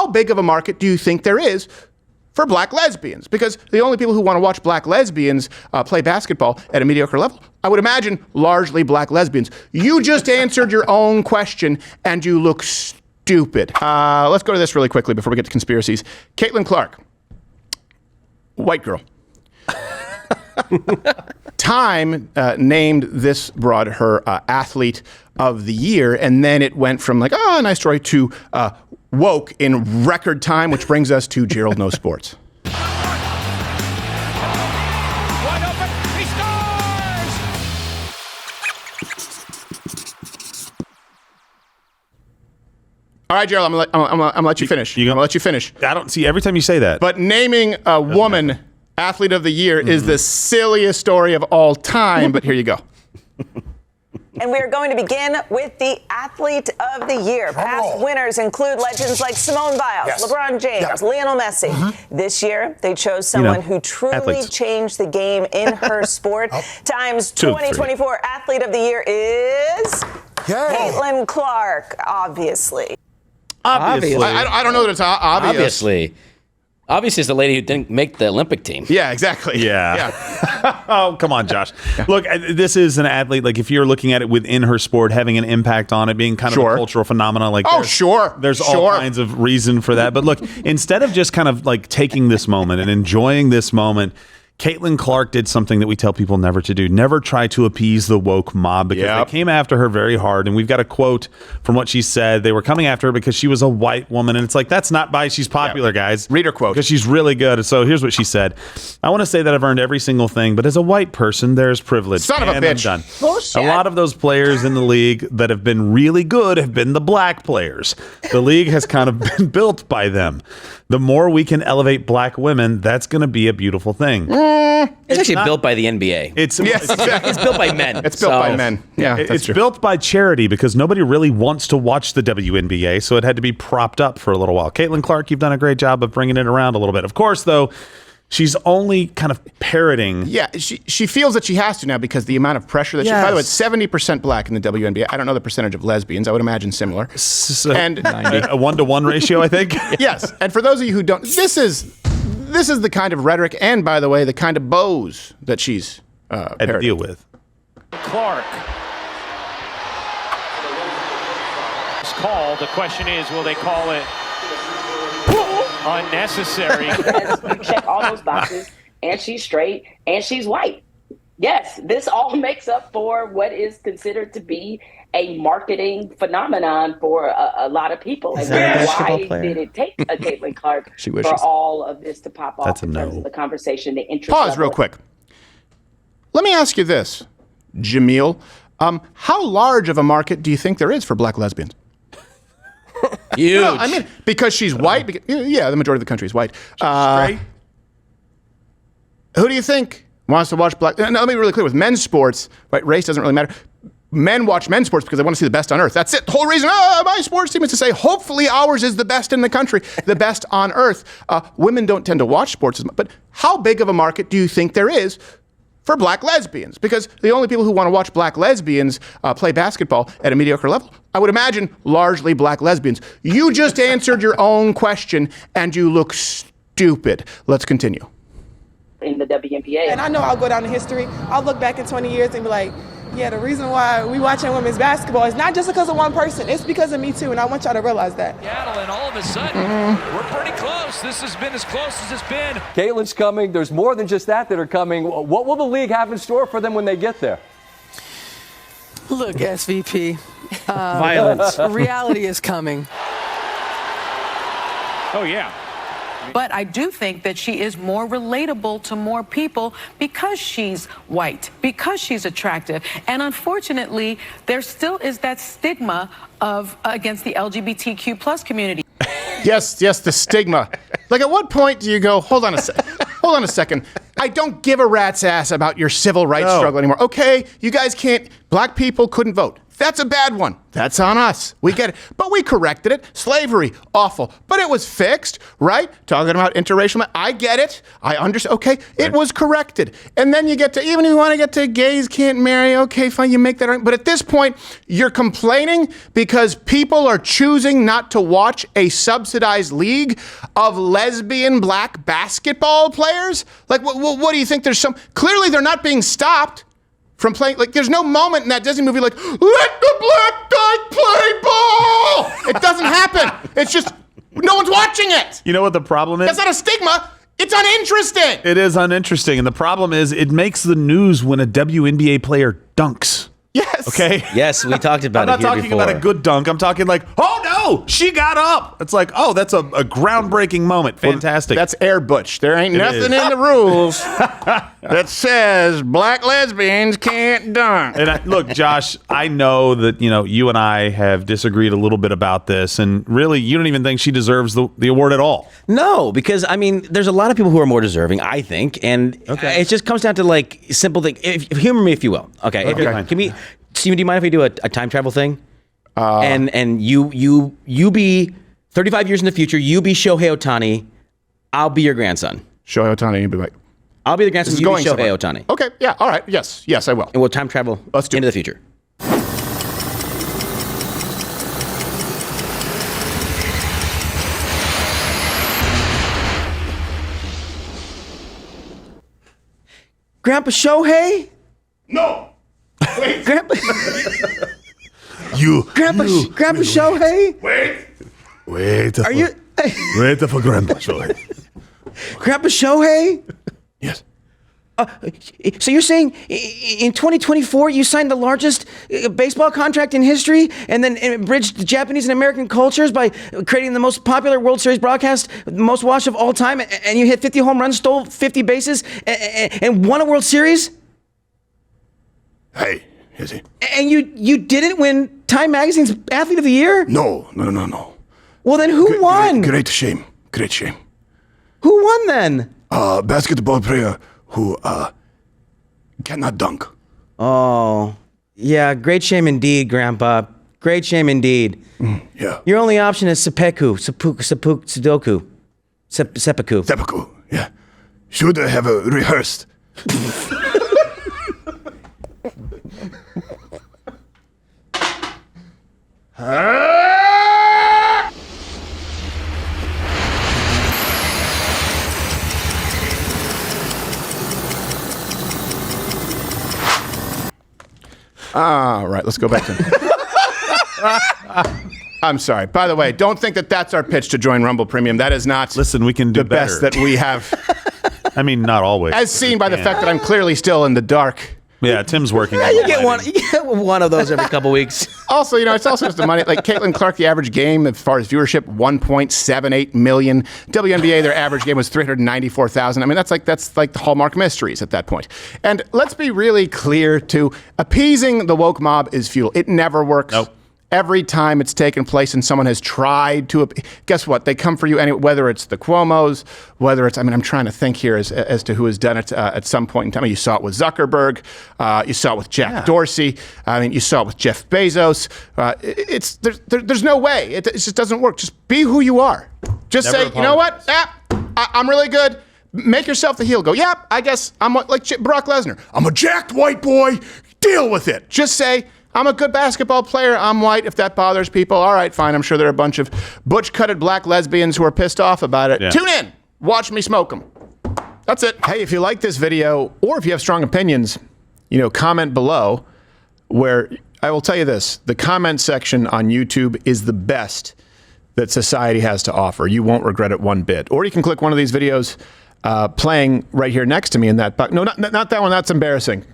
big of a market do you think there is for black lesbians? Because the only people who want to watch black lesbians play basketball at a mediocre level, I would imagine, largely black lesbians. You just answered your own question, and you look stupid. Let's go to this really quickly before we get to conspiracies. Caitlin Clark, white girl. Time named this broad her athlete of the year, and then it went from like, oh, nice story, to woke in record time, which brings us to Gerald Knows Sports. Wide open, he scores! All right, Gerald, I'm gonna let you finish. I'm gonna let you finish. I don't see every time you say that. But naming a woman athlete of the year is the silliest story of all time, but here you go. And we are going to begin with the Athlete of the Year. Past winners include legends like Simone Biles, LeBron James, Lionel Messi. This year, they chose someone who truly changed the game in her sport. Times 2024 Athlete of the Year is Caitlin Clark, obviously. Obviously. I don't know that it's obvious. Obviously, it's the lady who didn't make the Olympic team. Yeah, exactly. Yeah. Oh, come on, Josh. Look, this is an athlete. Like, if you're looking at it within her sport, having an impact on it, being kind of a cultural phenomenon. Like, there's all kinds of reason for that. But look, instead of just kind of like taking this moment and enjoying this moment, Caitlin Clark did something that we tell people never to do. Never try to appease the woke mob, because they came after her very hard. And we've got a quote from what she said. They were coming after her because she was a white woman. And it's like, that's not why she's popular, guys. Read her quote. Because she's really good. So here's what she said. I want to say that I've earned every single thing, but as a white person, there's privilege. Son of a bitch. I'm done. Bullshit. A lot of those players in the league that have been really good have been the black players. The league has kind of been built by them. The more we can elevate black women, that's going to be a beautiful thing. It's actually built by the NBA. It's built by men. It's built by men. Yeah, it's built by charity, because nobody really wants to watch the WNBA, so it had to be propped up for a little while. Caitlin Clark, you've done a great job of bringing it around a little bit. Of course, though, she's only kind of parroting. Yeah, she feels that she has to now because the amount of pressure that she... By the way, it's 70% black in the WNBA. I don't know the percentage of lesbians. I would imagine similar. And a 1-to-1 ratio, I think. Yes, and for those of you who don't... This is the kind of rhetoric and, by the way, the kind of bows that she's had to deal with. Clark. It's called. The question is, will they call it unnecessary? You check all those boxes, and she's straight, and she's white. Yes, this all makes up for what is considered to be a marketing phenomenon for a lot of people. And why did it take a Caitlin Clark for all of this to pop off in terms of the conversation, the interest? Pause real quick. Let me ask you this, Jameel. How large of a market do you think there is for black lesbians? Huge. No, I mean, because she's white. Because, the majority of the country is white. Straight. Who do you think wants to watch black? Now, let me be really clear. With men's sports, right, race doesn't really matter. Men watch men's sports because they want to see the best on earth. That's it. The whole reason, my sports team is to say, hopefully ours is the best in the country, the best on earth. Women don't tend to watch sports as much. But how big of a market do you think there is for black lesbians? Because the only people who want to watch black lesbians play basketball at a mediocre level, I would imagine, largely black lesbians. You just answered your own question, and you look stupid. Let's continue. In the WNBA. And I know I'll go down in history. I'll look back in 20 years and be like, yeah, the reason why we watching women's basketball is not just because of one person. It's because of me, too, and I want y'all to realize that. Seattle, and all of a sudden, we're pretty close. This has been as close as it's been. Caitlin's coming. There's more than just that are coming. What will the league have in store for them when they get there? Look, SVP. Violence. Reality is coming. Oh, yeah. But I do think that she is more relatable to more people because she's white, because she's attractive. And unfortunately, there still is that stigma against the LGBTQ plus community. Yes, the stigma. Like, at what point do you go, hold on a second. I don't give a rat's ass about your civil rights struggle anymore. Okay, you guys can't, black people couldn't vote. That's a bad one. That's on us. We get it. But we corrected it. Slavery, awful. But it was fixed, right? Talking about interracial. I get it. I understand. Okay, it was corrected. And then you get to, even if you want to get to gays can't marry, okay, fine, you make that argument. But at this point, you're complaining because people are choosing not to watch a subsidized league of lesbian black basketball players? Like, what do you think? Clearly they're not being stopped from playing. Like, there's no moment in that Disney movie like, let the black guy play ball. It doesn't happen. It's just, no one's watching it. You know what the problem is? That's not a stigma. It's uninteresting. It is uninteresting. And the problem is it makes the news when a WNBA player dunks. Yes. Okay. Yes, we talked about it. I'm not talking about a good dunk. I'm talking like, oh no, she got up. It's like, oh, that's a groundbreaking moment. Fantastic. Well, that's Air Butch. There ain't nothing in the rules that says black lesbians can't dunk. And look, Josh, I know that you and I have disagreed a little bit about this, and really, you don't even think she deserves the award at all. No, because I mean, there's a lot of people who are more deserving, I think, and it just comes down to like simple thing. Humor me, if you will. Okay. Can we? Steven, do you mind if we do a time travel thing? And you be 35 years in the future. You be Shohei Ohtani. I'll be your grandson. Shohei Ohtani, you'll be like, I'll be the grandson. You be Shohei Ohtani. Okay. Yeah. All right. Yes, I will. And we'll time travel into the future. Grandpa Shohei? No. Wait. Grandpa Grandpa Shohei? Wait. Are you? Wait for Grandpa Shohei. Grandpa Shohei? Yes. So you're saying in 2024 you signed the largest baseball contract in history, and then bridged Japanese and American cultures by creating the most popular World Series broadcast, most watched of all time, and you hit 50 home runs, stole 50 bases, and won a World Series? Hey, is he? And you didn't win Time Magazine's Athlete of the Year? No. Well, then who won? Great shame. Who won then? Basketball player who cannot dunk. Oh, yeah, great shame indeed, Grandpa. Great shame indeed. Yeah. Your only option is seppuku. Seppuku, yeah. Should I have rehearsed? All right, let's go back to I'm sorry. By the way, don't think that that's our pitch to join Rumble Premium. That is not Listen, we can do the best that we have. I mean, not always. As seen by the fact that I'm clearly still in the dark. Yeah, Tim's working. Yeah, you get one of those every couple weeks. Also, it's also just the money. Like Caitlin Clark, the average game as far as viewership, 1.78 million. WNBA, their average game was 394,000. I mean, that's like the Hallmark Mysteries at that point. And let's be really clear, too. Appeasing the woke mob is futile. It never works. Nope. Every time it's taken place and someone has tried to, guess what? They come for you anyway, whether it's the Cuomos, whether it's, I'm trying to think here as to who has done it at some point in time. You saw it with Zuckerberg. You saw it with Jack Dorsey. You saw it with Jeff Bezos. There's no way. It just doesn't work. Just be who you are. Just Never say, apologize. you know what? I'm really good. Make yourself the heel. Go, I guess I'm like Brock Lesnar. I'm a jacked white boy. Deal with it. Just say, I'm a good basketball player. I'm white. If that bothers people, all right, fine. I'm sure there are a bunch of butch-cutted black lesbians who are pissed off about it. Yeah. Tune in. Watch me smoke them. That's it. Hey, if you like this video or if you have strong opinions, comment below, where I will tell you this. The comment section on YouTube is the best that society has to offer. You won't regret it one bit. Or you can click one of these videos playing right here next to me in that box. No, not that one. That's embarrassing.